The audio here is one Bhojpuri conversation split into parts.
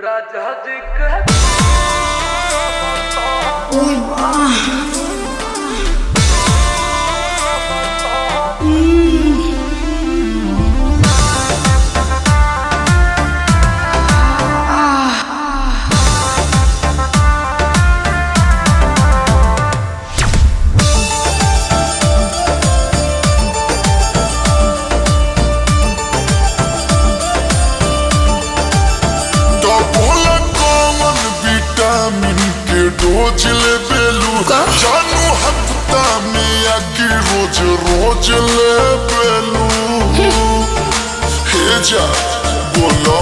राजा जी रोज ले बेलू जानू हफ्ता में आके रोज रोज ले बेलू हे जा बोलो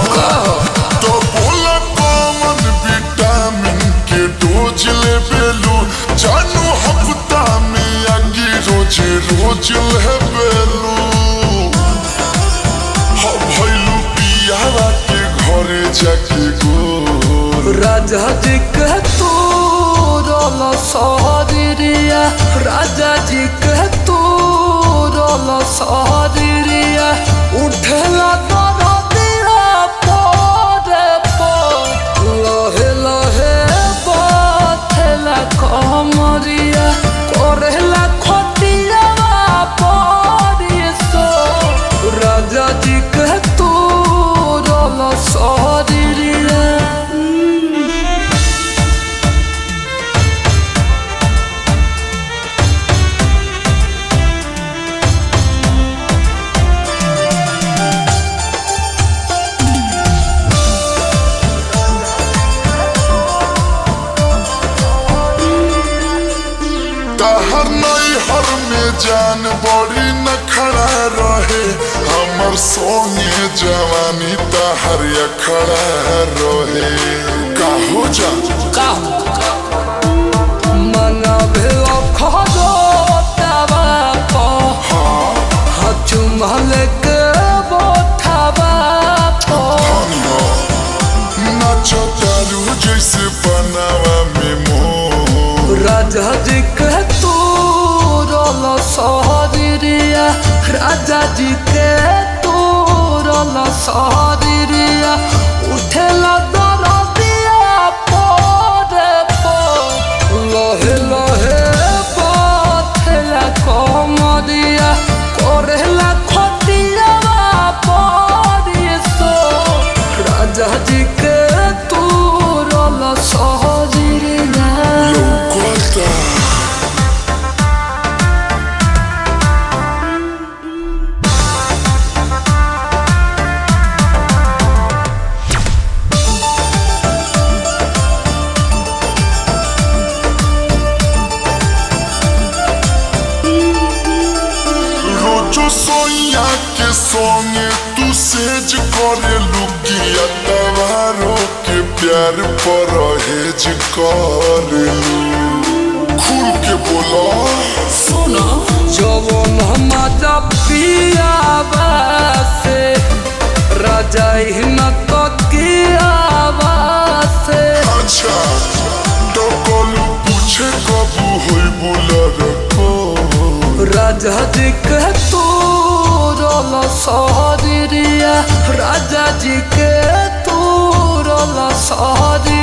तो बोला कौन विटामिन के डोज ले बेलू जानू हफ्ता में आके रोज रोज ले बेलू भैलू पियावा के घरे जाके गो राजा जी तू सहरिया राजा जी के तू रोल सहरिया उठला दरदिया परे लहे लहे बथला कमरिया करेला खटिया परिसो राजा जी के तू रोल सहरिया हर नई हर में जान बड़ी न खड़ा रहे हमर सोने जवानी तहर खड़ा रहे काहो जा मना भेलो खदो तबा को चुमल के बोठाबा को नाचो तारू जैसे बनावा में मोह राजा जी के तू रोल सहरिया राजा जी के तू रोल सहरिया उठेला दरदिया परे लहे लहे बथला कमरिया करेला खटिया परिसो राजा जी के तू रोल सहरिया रोजो सोया के सोंगे तू सेज करे लुकिया तवारो के प्यार पर हेज करे खुल के बोला सुनो जवन हमारा पियावा से राजा हिम्मत किया से अच्छा तो कलू पूछे कबू होई बोला रखो राजा जी के तू रोल सहरिया राजा जी के तू रोल सहरिया